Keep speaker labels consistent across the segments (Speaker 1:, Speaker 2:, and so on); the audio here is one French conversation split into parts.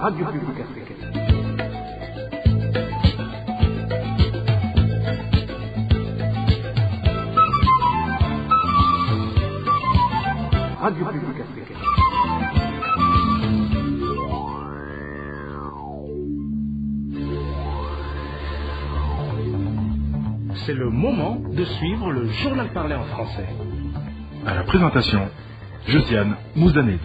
Speaker 1: Radio Publique Africaine. Radio Publique Africaine.
Speaker 2: C'est le moment de suivre le journal parlé en français.
Speaker 3: À la présentation, Josiane Mouzanez.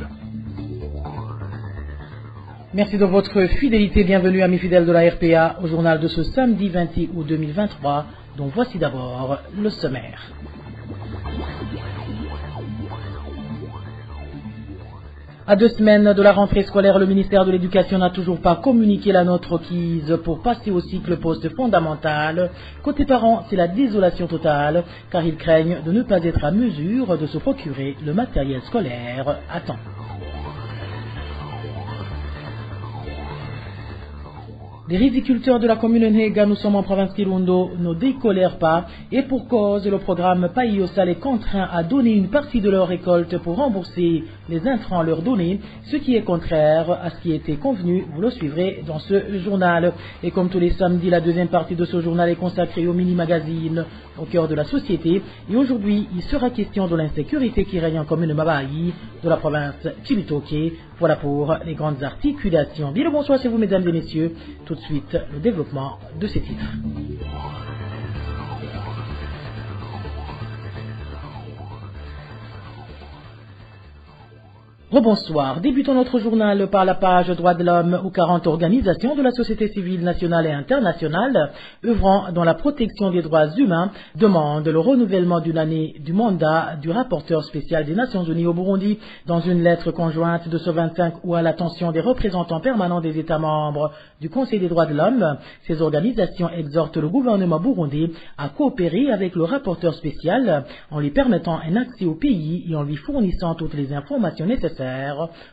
Speaker 4: Merci de votre fidélité. Bienvenue amis fidèles de la RPA au journal de ce samedi 28 août 2023, dont voici d'abord le sommaire. À 2 semaines de la rentrée scolaire, le ministère de l'Éducation n'a toujours pas communiqué la note requise pour passer au cycle post-fondamental. Côté parents, c'est la désolation totale, car ils craignent de ne pas être à mesure de se procurer le matériel scolaire à temps. Les riziculteurs de la commune Nhega, nous sommes en province Kirundo, ne décolèrent pas et pour cause, le programme Païosa les contraint à donner une partie de leur récolte pour rembourser les intrants leur donnés, ce qui est contraire à ce qui était convenu. Vous le suivrez dans ce journal. Et comme tous les samedis, la deuxième partie de ce journal est consacrée au mini-magazine au cœur de la société. Et aujourd'hui, il sera question de l'insécurité qui règne en commune Mabaï de la province Chibitoke. Voilà pour les grandes articulations. Bien le bonsoir chez vous, mesdames et messieurs. Tout de suite, le développement de ces titres. Rebonsoir. Débutons notre journal par la page Droits de l'homme où 40 organisations de la société civile nationale et internationale œuvrant dans la protection des droits humains demandent le renouvellement d'une année du mandat du rapporteur spécial des Nations Unies au Burundi. Dans une lettre conjointe de ce 25 août à l'attention des représentants permanents des États membres du Conseil des droits de l'homme, ces organisations exhortent le gouvernement burundais à coopérer avec le rapporteur spécial en lui permettant un accès au pays et en lui fournissant toutes les informations nécessaires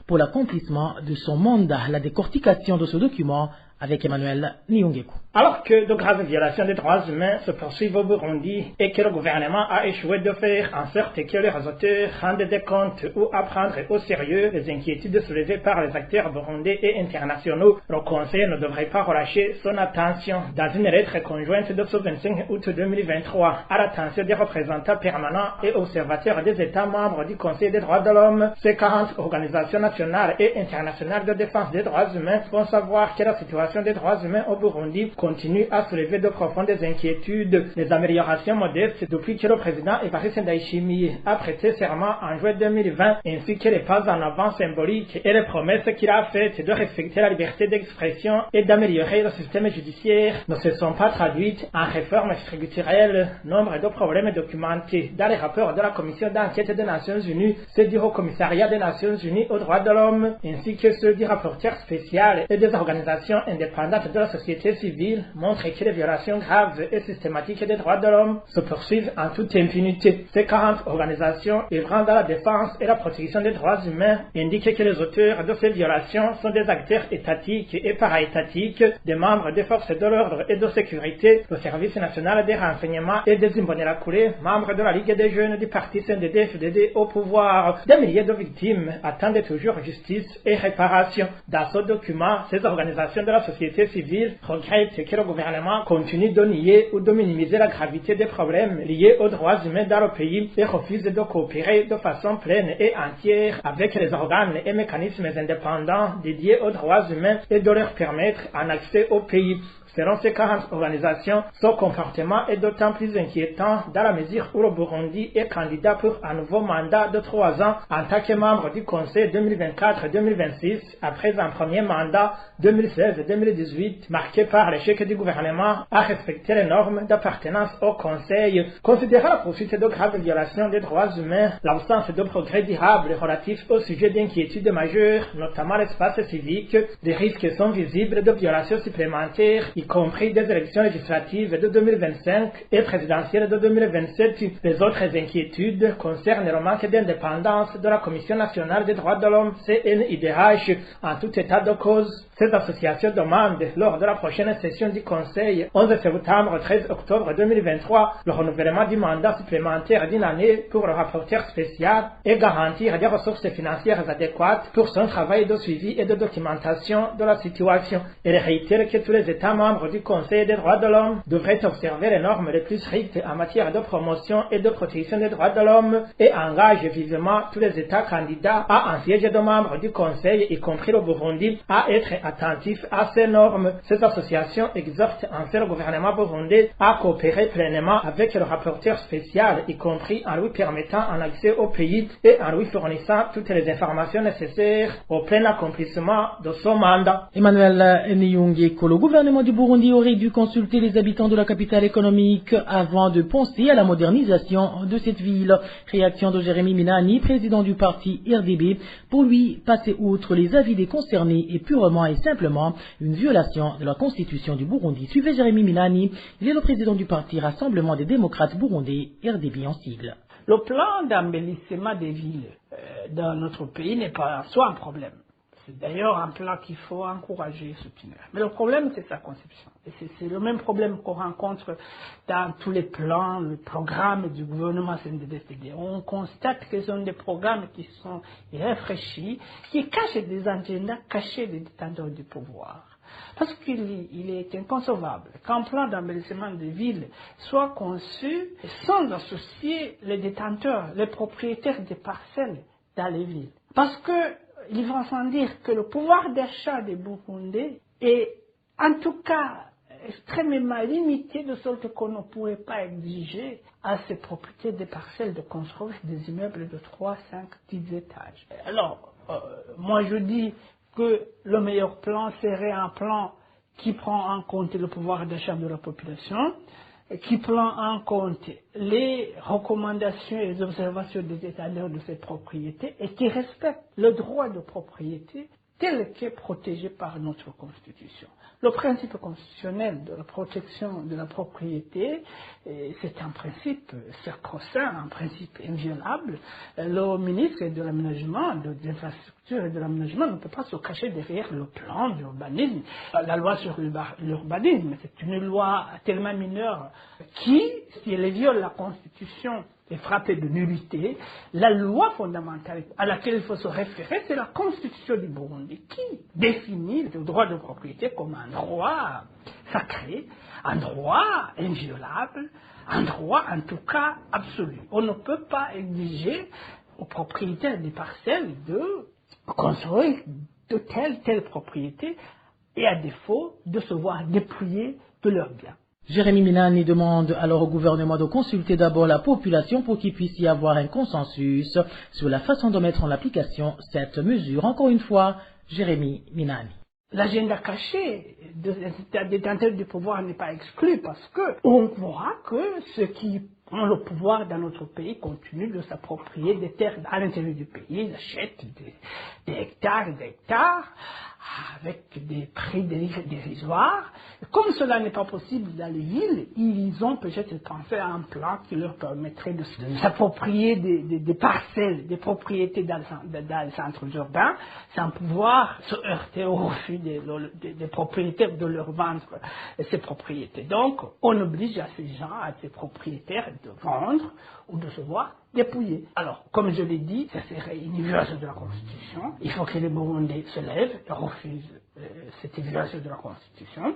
Speaker 4: pour l'accomplissement de son mandat. La décortication de ce document avec Emmanuel Niungeku.
Speaker 5: Alors que de graves violations des droits humains se poursuivent au Burundi et que le gouvernement a échoué de faire en sorte que les auteurs rendent des comptes ou à prendre au sérieux les inquiétudes soulevées par les acteurs burundais et internationaux, le Conseil ne devrait pas relâcher son attention. Dans une lettre conjointe de ce 25 août 2023 à l'attention des représentants permanents et observateurs des États membres du Conseil des droits de l'homme, ces 40 organisations nationales et internationales de défense des droits humains font savoir que la situation des droits humains au Burundi continue à soulever de profondes inquiétudes. Les améliorations modestes depuis que le président Evariste Ndayishimiye a prêté serment en juin 2020, ainsi que les pas en avant symboliques et les promesses qu'il a faites de respecter la liberté d'expression et d'améliorer le système judiciaire, ne se sont pas traduites en réformes structurelles. Nombre de problèmes documentés dans les rapports de la commission d'enquête des Nations Unies, ceux du Haut Commissariat des Nations Unies aux droits de l'homme, ainsi que ceux du rapporteur spécial et des organisations indépendantes de la société civile montrent que les violations graves et systématiques des droits de l'homme se poursuivent en toute impunité. Ces 40 organisations œuvrant dans la défense et la protection des droits humains indiquent que les auteurs de ces violations sont des acteurs étatiques et para-étatiques, des membres des forces de l'ordre et de sécurité, le service national des renseignements et des Imbonerakure, membres de la Ligue des jeunes du parti CNDD-FDD au pouvoir. Des milliers de victimes attendent toujours justice et réparation. Dans ce document, ces organisations de la société civile regrettent que le gouvernement continue de nier ou de minimiser la gravité des problèmes liés aux droits humains dans le pays et refuse de coopérer de façon pleine et entière avec les organes et mécanismes indépendants dédiés aux droits humains et de leur permettre un accès au pays. Selon ces 40 organisations, ce comportement est d'autant plus inquiétant dans la mesure où le Burundi est candidat pour un nouveau mandat de 3 ans en tant que membre du Conseil 2024-2026 après un premier mandat 2016-2018 marqué par l'échec du gouvernement à respecter les normes d'appartenance au Conseil. Considérant la poursuite de graves violations des droits humains, l'absence de progrès durable relatif au sujet d'inquiétudes majeures, notamment l'espace civique, des risques sont visibles de violations supplémentaires, y y compris des élections législatives de 2025 et présidentielles de 2027. Les autres inquiétudes concernent le manque d'indépendance de la Commission nationale des droits de l'homme, CNIDH. En tout état de cause, ces associations demandent, lors de la prochaine session du Conseil, 11 septembre 13 octobre 2023, le renouvellement du mandat supplémentaire d'une année pour le rapporteur spécial et garantir des ressources financières adéquates pour son travail de suivi et de documentation de la situation. Elle réitère que tous les États membres du Conseil des droits de l'homme devraient observer les normes les plus strictes en matière de promotion et de protection des droits de l'homme et engage vivement tous les États candidats à un siège de membres du Conseil, y compris le Burundi, à être attentifs à ces normes. Cette association exhorte ainsi le gouvernement burundais à coopérer pleinement avec le rapporteur spécial, y compris en lui permettant un accès au pays et en lui fournissant toutes les informations nécessaires au plein accomplissement de son mandat.
Speaker 4: Emmanuel Niyongeko, le gouvernement du Burundi aurait dû consulter les habitants de la capitale économique avant de penser à la modernisation de cette ville. Réaction de Jérémy Minani, président du parti RDB. Pour lui, passer outre les avis des concernés est purement et simplement une violation de la constitution du Burundi. Suivez Jérémy Minani, il est le président du parti Rassemblement des démocrates burundais, RDB en sigle.
Speaker 6: Le plan d'embellissement des villes dans notre pays n'est pas en soi un problème. C'est d'ailleurs un plan qu'il faut encourager et soutenir. Mais le problème, c'est sa conception. Et c'est le même problème qu'on rencontre dans tous les plans, les programmes du gouvernement CNDD-FDD. On constate que ce sont des programmes qui sont réfléchis, qui cachent des agendas cachés des détenteurs du pouvoir. Parce qu'il est inconcevable qu'un plan d'embellissement des villes soit conçu sans associer les détenteurs, les propriétaires des parcelles dans les villes. Parce que il va sans dire que le pouvoir d'achat des Burundais est en tout cas extrêmement limité, de sorte qu'on ne pourrait pas exiger à ces propriétaires des parcelles de construire des immeubles de 3, 5, 10 étages. Alors, moi je dis que le meilleur plan serait un plan qui prend en compte le pouvoir d'achat de la population, qui prend en compte les recommandations et les observations des détenteurs de ces propriétés et qui respecte le droit de propriété tel qu'est protégé par notre Constitution. Le principe constitutionnel de la protection de la propriété, c'est un principe sacro-saint, un principe inviolable. Le ministre de l'Aménagement, des Infrastructures et de l'Aménagement ne peut pas se cacher derrière le plan d'urbanisme. La loi sur l'urbanisme, c'est une loi tellement mineure qui, si elle viole la Constitution, est frappée de nullité. La loi fondamentale à laquelle il faut se référer, c'est la Constitution du Burundi qui définit le droit de propriété comme un droit sacré, un droit inviolable, un droit en tout cas absolu. On ne peut pas exiger aux propriétaires des parcelles de construire de telle propriété et à défaut de se voir dépouiller de leurs biens.
Speaker 4: Jérémy Minani demande alors au gouvernement de consulter d'abord la population pour qu'il puisse y avoir un consensus sur la façon de mettre en application cette mesure. Encore une fois, Jérémy Minani.
Speaker 6: L'agenda caché des détenteurs du pouvoir n'est pas exclu parce qu'on voit que ceux qui ont le pouvoir dans notre pays continuent de s'approprier des terres à l'intérieur du pays, ils achètent des hectares et des hectares avec des prix dérisoires. Comme cela n'est pas possible dans les villes, ils ont peut-être pensé à un plan qui leur permettrait de s'approprier des parcelles, des propriétés dans les centres urbains, sans pouvoir se heurter au refus des propriétaires de leur vendre ces propriétés. Donc, on oblige à ces gens, à ces propriétaires de vendre ou de se voir dépouillés. Alors, comme je l'ai dit, ça serait une violation de la Constitution. Il faut que les Burundais se lèvent et refusent cette violation de la Constitution.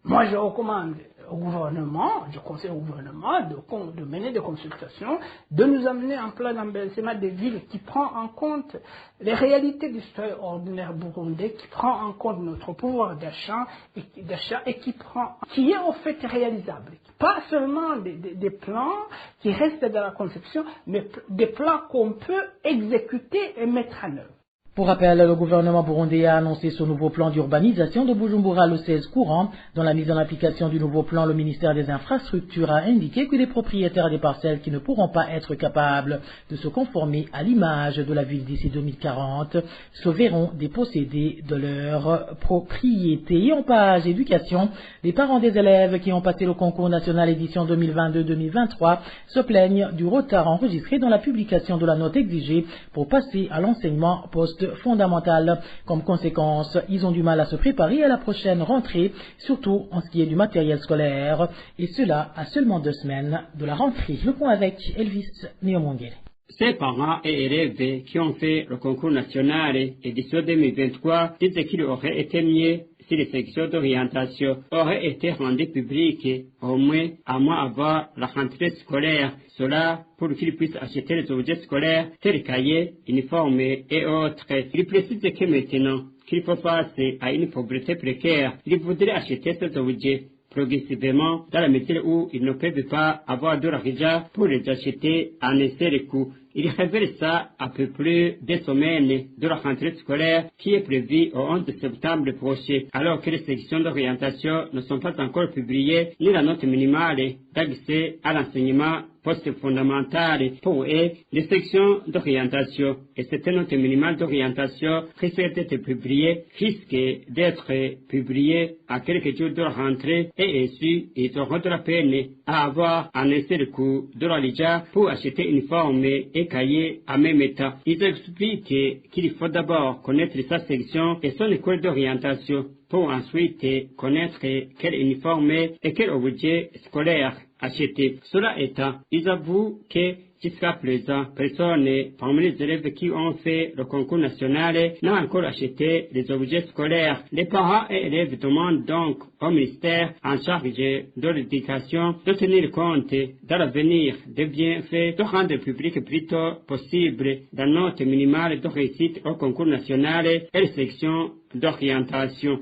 Speaker 6: Moi, je recommande au gouvernement, je conseille au gouvernement de mener des consultations, de nous amener un plan d'embellissement des villes qui prend en compte les réalités du citoyen ordinaire burundais, qui prend en compte notre pouvoir d'achat et qui est en fait réalisable. Pas seulement des plans qui restent dans la conception, mais des plans qu'on peut exécuter et mettre en œuvre.
Speaker 4: Pour rappel, le gouvernement burundais a annoncé son nouveau plan d'urbanisation de Bujumbura le 16 courant. Dans la mise en application du nouveau plan, le ministère des Infrastructures a indiqué que les propriétaires des parcelles qui ne pourront pas être capables de se conformer à l'image de la ville d'ici 2040 se verront dépossédés de leur propriété. Et en page éducation, les parents des élèves qui ont passé le concours national édition 2022-2023 se plaignent du retard enregistré dans la publication de la note exigée pour passer à l'enseignement post-fondamental. Comme conséquence, ils ont du mal à se préparer à la prochaine rentrée, surtout en ce qui est du matériel scolaire, et cela à seulement 2 semaines de la rentrée. Le point avec Elvis Neomongere.
Speaker 7: Ces parents et élèves qui ont fait le concours national édition 2023 disent qu'il aurait été mieux si les sections d'orientation auraient été rendues publiques au moins un mois avant la rentrée scolaire. Cela pour qu'ils puissent acheter les objets scolaires tels cahiers, uniformes et autres. Il précise que maintenant qu'il faut face à une pauvreté précaire, il voudrait acheter ces objets progressivement dans la mesure où ils ne peuvent pas avoir de l'argent pour les acheter à un seul coup. Il révèle ça à peu près 2 semaines de la rentrée scolaire qui est prévue au 11 septembre prochain, alors que les sections d'orientation ne sont pas encore publiées ni la note minimale d'accès à l'enseignement post-fondamental pour eux, les sections d'orientation et cette note minimale d'orientation risque d'être publiée, risque d'être publiée à quelques jours de la rentrée et ainsi ils auront de la peine à avoir un seul coup de l'argent pour acheter une forme et cahier en même temps. Ils expliquent qu'il faut d'abord connaître sa section et son école d'orientation pour ensuite connaître quel uniforme et quel objet scolaire acheter. Cela étant, ils avouent que jusqu'à présent, personne parmi les élèves qui ont fait le concours national n'a encore acheté les objets scolaires. Les parents et élèves demandent donc au ministère en charge de l'éducation de tenir compte dans l'avenir des bienfaits, de rendre public plus tôt possible la note minimale de réussite au concours national et les sections d'orientation.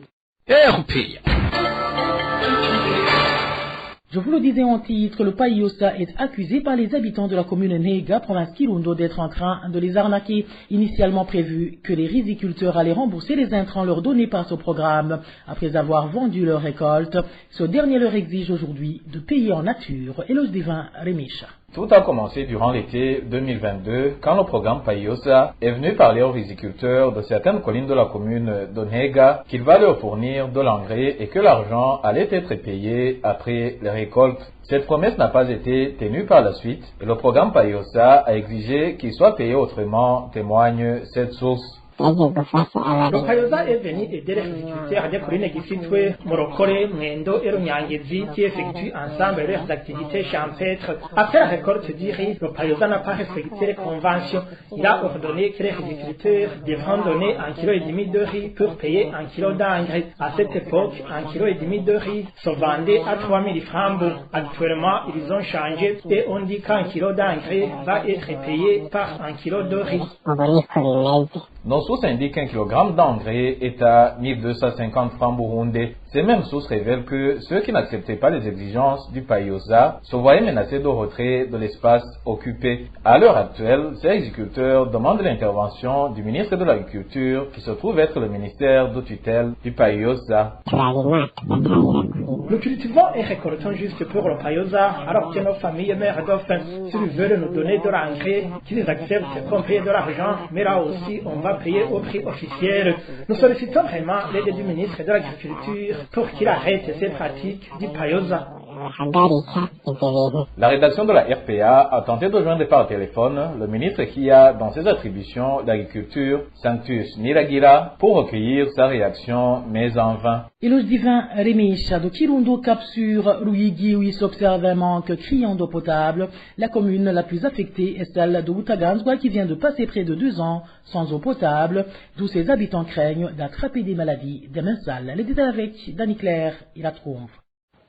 Speaker 4: Je vous le disais en titre, le Païosa est accusé par les habitants de la commune Nega, province Kirundo, d'être en train de les arnaquer. Initialement prévu que les riziculteurs allaient rembourser les intrants leur donnés par ce programme après avoir vendu leur récolte. Ce dernier leur exige aujourd'hui de payer en nature. Éloge Divin, Rémicha.
Speaker 8: Tout a commencé durant l'été 2022 quand le programme Païosa est venu parler aux riziculteurs de certaines collines de la commune d'Onega qu'il va leur fournir de l'engrais et que l'argent allait être payé après les récoltes. Cette promesse n'a pas été tenue par la suite et le programme Païosa a exigé qu'il soit payé autrement, témoigne cette source.
Speaker 5: Le Païosa est venu aider les agriculteurs des collines Gisitwe, Morokore, Mwendo et Runyangezi qui effectuent ensemble leurs activités champêtres. Après la récolte du riz, le Païosa n'a pas respecté les conventions. Il a ordonné que les agriculteurs devront donner 1,5 kg de riz pour payer 1 kg d'engrais. À cette époque, 1,5 kg de riz se vendait à 3 000 francs. Actuellement, ils ont changé et on dit qu'1 kg d'engrais va être payé par 1 kg de riz.
Speaker 8: Nos sources indiquent qu'un kilogramme d'engrais est à 1250 francs burundais. Ces mêmes sources révèlent que ceux qui n'acceptaient pas les exigences du Païosa se voyaient menacés de retrait de l'espace occupé. À l'heure actuelle, ces agriculteurs demandent l'intervention du ministre de l'Agriculture, qui se trouve être le ministère de tutelle du Païosa.
Speaker 5: Nous cultivons et récoltons juste pour le Païosa, alors que nos familles meurent de faim. S'ils veulent nous donner de l'engrais, qu'ils acceptent qu'on paye de l'argent, mais là aussi on va payer au prix officiel. Nous sollicitons vraiment l'aide du ministre de l'Agriculture pour qu'il arrête ces pratiques du Païosa.
Speaker 8: La rédaction de la RPA a tenté de joindre par téléphone le ministre qui a dans ses attributions l'agriculture, Sanctus Niragira, pour recueillir sa réaction, mais en vain.
Speaker 4: Éloge Divin, Rémicha, de Kirundo, Cap sur Ruyigi, où il s'observe un manque criant d'eau potable. La commune la plus affectée est celle de Outaganzwa, qui vient de passer près de 2 ans sans eau potable, d'où ses habitants craignent d'attraper des maladies des mains sales. Les détails avec Dani Claire, il la trouve.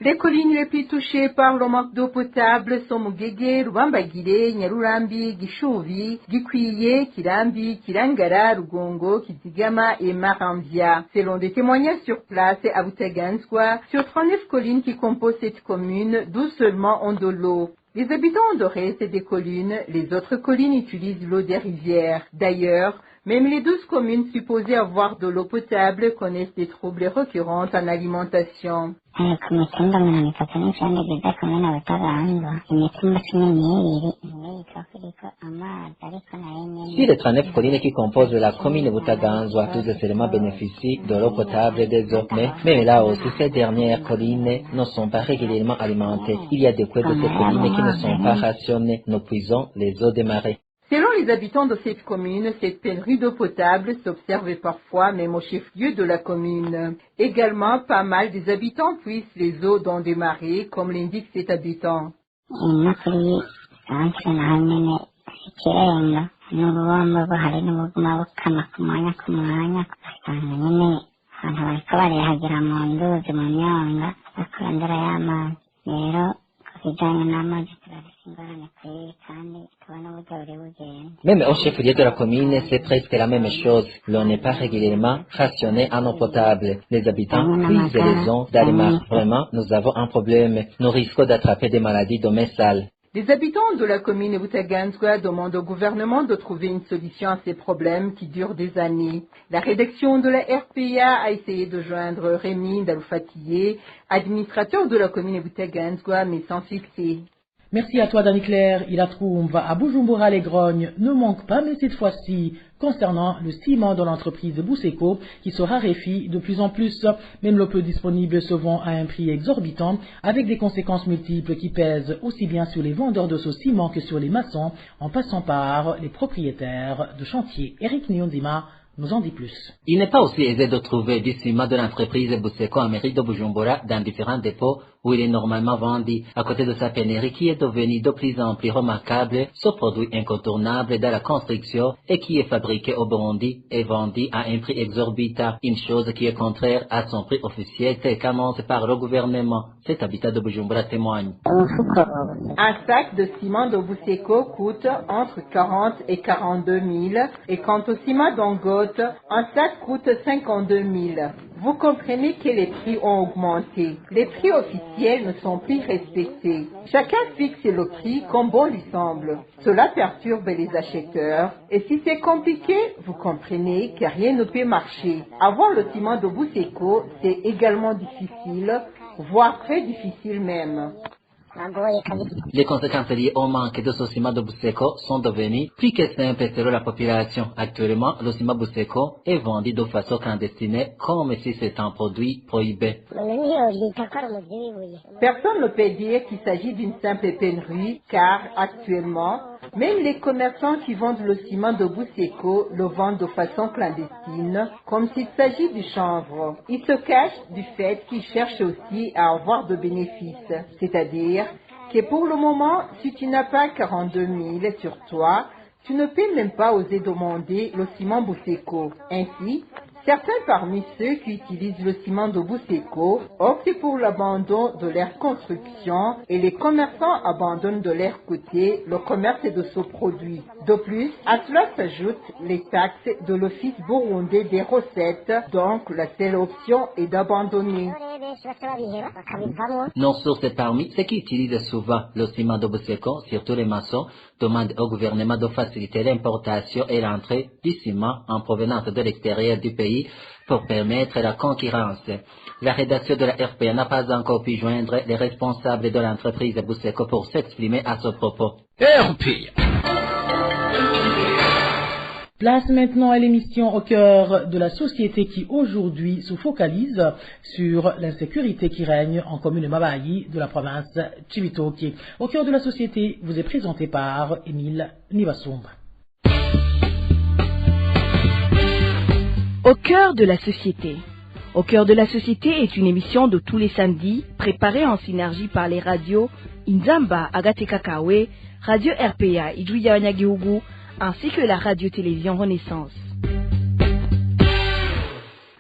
Speaker 9: Les collines les plus touchées par le manque d'eau potable sont Mugege, Rubambagire, Nyarurambi, Gishuvi, Gikwiye, Kirambi, Kirangara, Rugongo, Kizigama et Marambia. Selon des témoignages sur place à Outaganzwa, sur 39 collines qui composent cette commune, 12 seulement ont de l'eau. Les habitants ont de reste des collines, les autres collines utilisent l'eau des rivières. D'ailleurs, Même les 12 communes supposées avoir de l'eau potable connaissent des troubles récurrents en alimentation.
Speaker 10: Si les 39 collines qui composent la commune de Butaganzwa, tous seulement bénéficient de l'eau potable désormais, mais là aussi, ces dernières collines ne sont pas régulièrement alimentées. Il y a des coins de ces collines qui ne sont pas rationnés. Nous puisons les eaux des marais.
Speaker 9: Selon les habitants de cette commune, cette pénurie d'eau potable s'observe parfois même au chef-lieu de la commune. Également, pas mal des habitants puissent les eaux dans des marais, comme l'indique cet habitant.
Speaker 10: Même au chef-lieu de la commune, c'est presque la même chose. L'eau n'est pas régulièrement rationnée en eau potable. Les habitants puisent les eaux dans les marais. Vraiment, nous avons un problème. Nous risquons d'attraper des maladies de mes sales.
Speaker 9: Les habitants de la commune de Butaganzwa demandent au gouvernement de trouver une solution à ces problèmes qui durent des années. La rédaction de la RPA a essayé de joindre Rémi Daloufatillé, administrateur de la commune de Butaganzwa, mais sans succès.
Speaker 4: Merci à toi, Dani Claire. Il a trouvé à Bujumbura les grognes ne manque pas, mais cette fois-ci, concernant le ciment de l'entreprise Buseco, qui se raréfie de plus en plus. Même le peu disponible se vend à un prix exorbitant, avec des conséquences multiples qui pèsent aussi bien sur les vendeurs de ce ciment que sur les maçons, en passant par les propriétaires de chantiers. Eric Nyonzima nous en dit plus.
Speaker 10: Il n'est pas aussi aisé de trouver du ciment de l'entreprise Buseco en mairie de Bujumbura dans différents dépôts où il est normalement vendu. À côté de sa pénurie qui est devenue de plus en plus remarquable, ce produit incontournable dans la construction et qui est fabriqué au Burundi est vendu à un prix exorbitant, une chose qui est contraire à son prix officiel tel qu'annoncé par le gouvernement. Cet habitat de Bujumbura témoigne.
Speaker 9: Un sac de ciment de Buseco coûte entre 40 et 42 000 et quant au ciment d'Angote, un sac coûte 52 000. Vous comprenez que les prix ont augmenté. Les prix officiels ne sont plus respectés. Chacun fixe le prix comme bon lui semble. Cela perturbe les acheteurs. Et si c'est compliqué, vous comprenez que rien ne peut marcher. Avoir le ciment de Buseco, c'est également difficile, voire très difficile même.
Speaker 10: Les conséquences liées au manque de ce ciment de Buseco sont devenues plus que simples selon la population. Actuellement, le ciment Buseco est vendu de façon clandestine comme si c'était un produit prohibé.
Speaker 9: Personne ne peut dire qu'il s'agit d'une simple pénurie car actuellement, même les commerçants qui vendent le ciment de Buseco le vendent de façon clandestine comme s'il s'agit du chanvre. Ils se cachent du fait qu'ils cherchent aussi à avoir de bénéfices, c'est-à-dire que pour le moment, si tu n'as pas 42 000 sur toi, tu ne peux même pas oser demander le ciment Buseco. Ainsi, certains parmi ceux qui utilisent le ciment de Buseco optent pour l'abandon de leur construction et les commerçants abandonnent de leur côté le commerce de ce produit. De plus, à cela s'ajoutent les taxes de l'Office burundais des recettes, donc la seule option est d'abandonner.
Speaker 10: Nos sources parmi ceux qui utilisent souvent le ciment de Buseco, surtout les maçons, demandent au gouvernement de faciliter l'importation et l'entrée du ciment en provenance de l'extérieur du pays pour permettre la concurrence. La rédaction de la RPA n'a pas encore pu joindre les responsables de l'entreprise Buseco pour s'exprimer à ce propos.
Speaker 2: RPA.
Speaker 4: Place maintenant à l'émission Au cœur de la société qui aujourd'hui se focalise sur l'insécurité qui règne en commune Mabayi de la province Cibitoke. Au cœur de la société vous est présenté par Émile Nibasumba.
Speaker 11: Au cœur de la société. Au cœur de la société est une émission de tous les samedis préparée en synergie par les radios Inzamba Agatekakawe, Radio RPA Idouya Nyagihugu, ainsi que la radio-télévision Renaissance.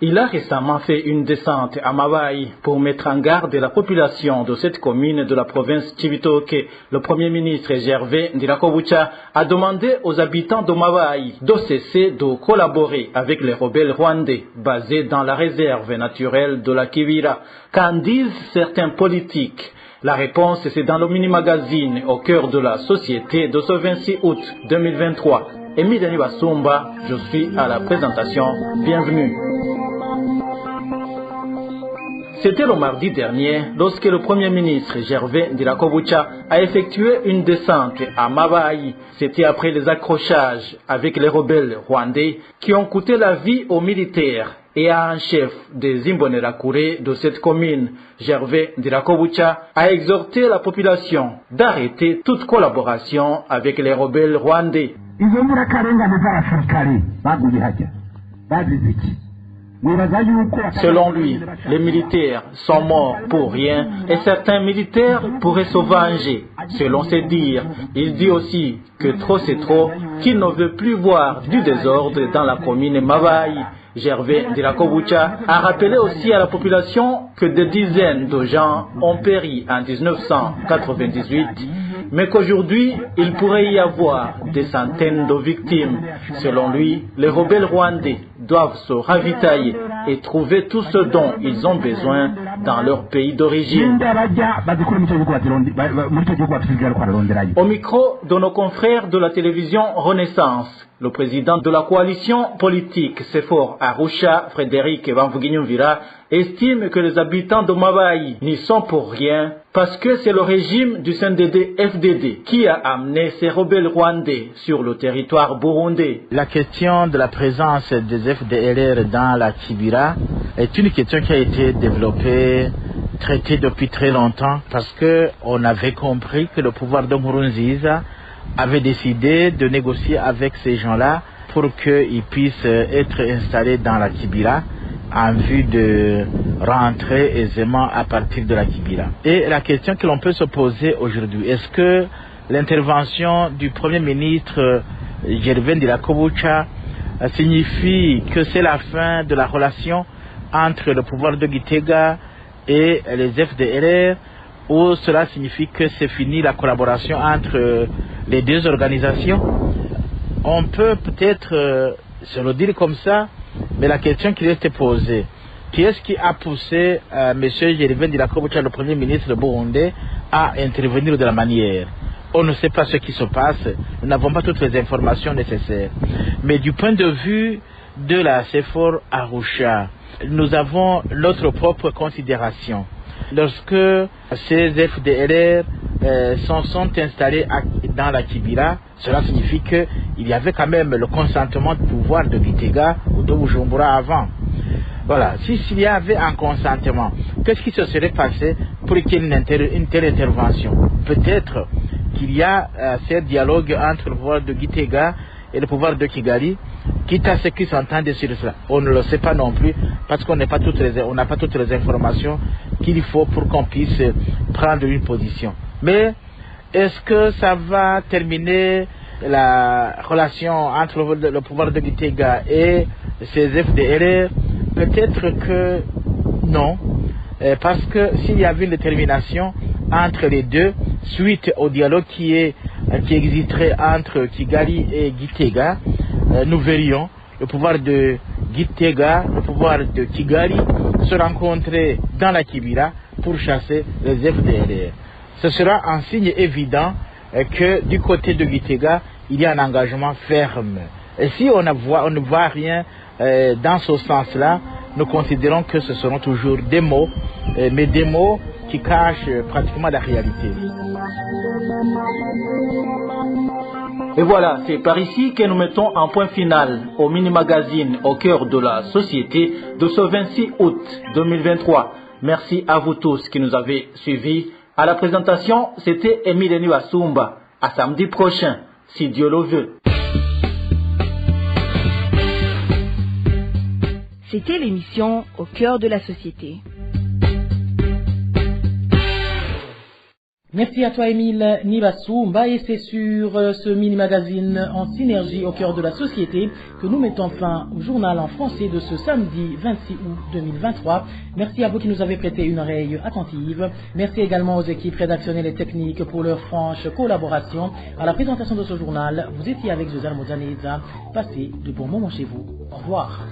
Speaker 5: Il a récemment fait une descente à Mabayi pour mettre en garde la population de cette commune de la province Cibitoke. Le Premier ministre Gervais Ndirakobucha a demandé aux habitants de Mabayi de cesser de collaborer avec les rebelles rwandais basés dans la réserve naturelle de la Kivira. Qu'en disent certains politiques? La réponse, c'est dans le mini-magazine Au cœur de la société de ce 26 août 2023.
Speaker 12: Émile Nibasumba, je suis à la présentation. Bienvenue. C'était le mardi dernier lorsque le Premier ministre Gervais Ndirakobucha a effectué une descente à Mabayi. C'était après les accrochages avec les rebelles rwandais qui ont coûté la vie aux militaires et à un chef des Imbonerakure de cette commune. Gervais Ndirakobucha a exhorté la population d'arrêter toute collaboration avec les rebelles rwandais. Selon lui, les militaires sont morts pour rien et certains militaires pourraient se venger. Selon ses dires, il dit aussi que trop c'est trop, qu'il ne veut plus voir du désordre dans la commune Mabayi. Gervais Ndirakobucha a rappelé aussi à la population que des dizaines de gens ont péri en 1998, mais qu'aujourd'hui, il pourrait y avoir des centaines de victimes. Selon lui, les rebelles rwandais doivent se ravitailler et trouver tout ce dont ils ont besoin dans leur pays d'origine. Au micro de nos confrères de la télévision Renaissance, le président de la coalition politique Sefor Arusha, Frédéric Bamvuginyumvira, estime que les habitants de Mabayi n'y sont pour rien parce que c'est le régime du CNDD-FDD qui a amené ces rebelles rwandais sur le territoire burundais.
Speaker 13: La question de la présence des FDLR dans la Kibira est une question qui a été développée, traitée depuis très longtemps parce qu'on avait compris que le pouvoir de Nkurunziza avait décidé de négocier avec ces gens-là pour qu'ils puissent être installés dans la Kibira en vue de rentrer aisément à partir de la Kibira. Et la question que l'on peut se poser aujourd'hui, est-ce que l'intervention du Premier ministre Gervais Ndirakobucha signifie que c'est la fin de la relation entre le pouvoir de Gitega et les FDLR, ou cela signifie que c'est fini la collaboration entre les deux organisations? On peut peut-être se le dire comme ça, mais la question qui reste posée, qui est-ce qui a poussé M. Gervais Ndirakobucha, le Premier ministre burundais, à intervenir de la manière? On ne sait pas ce qui se passe, nous n'avons pas toutes les informations nécessaires. Mais du point de vue de la Sefor Arusha, nous avons notre propre considération. Lorsque ces FDLR sont installés dans la Kibira, cela signifie qu'il y avait quand même le consentement du pouvoir de Gitega ou de Bujumbura avant. Voilà, s'il y avait un consentement, qu'est-ce qui se serait passé pour qu'il y ait une telle intervention? Peut-être qu'il y a ce dialogue entre le pouvoir de Gitega et le pouvoir de Kigali, quitte à ce qu'ils s'entendent sur cela. On ne le sait pas non plus, parce qu'on n'a pas toutes les informations qu'il faut pour qu'on puisse prendre une position. Mais est-ce que ça va terminer la relation entre le pouvoir de Gitega et ces FDLR? Peut-être que non, parce que s'il y avait une détermination entre les deux, suite au dialogue qui existerait entre Kigali et Gitega, nous verrions le pouvoir de Gitega, le pouvoir de Kigali se rencontrer dans la Kibira pour chasser les FDLR. Ce sera un signe évident que du côté de Gitega, il y a un engagement ferme. Et si on ne voit rien dans ce sens-là, nous considérons que ce seront toujours des mots, mais des mots qui cachent pratiquement la réalité.
Speaker 12: Et voilà, c'est par ici que nous mettons un point final au mini-magazine au cœur de la société de ce 26 août 2023. Merci à vous tous qui nous avez suivis. À la présentation, c'était Émile Nibasumba. À samedi prochain, si Dieu le veut.
Speaker 11: C'était l'émission Au cœur de la société.
Speaker 4: Merci à toi, Émile Nibasumba, et c'est sur ce mini-magazine en synergie au cœur de la société que nous mettons fin au journal en français de ce samedi 26 août 2023. Merci à vous qui nous avez prêté une oreille attentive. Merci également aux équipes rédactionnelles et techniques pour leur franche collaboration. À la présentation de ce journal, vous étiez avec José Mozaneza. Passez de bons moments chez vous. Au revoir.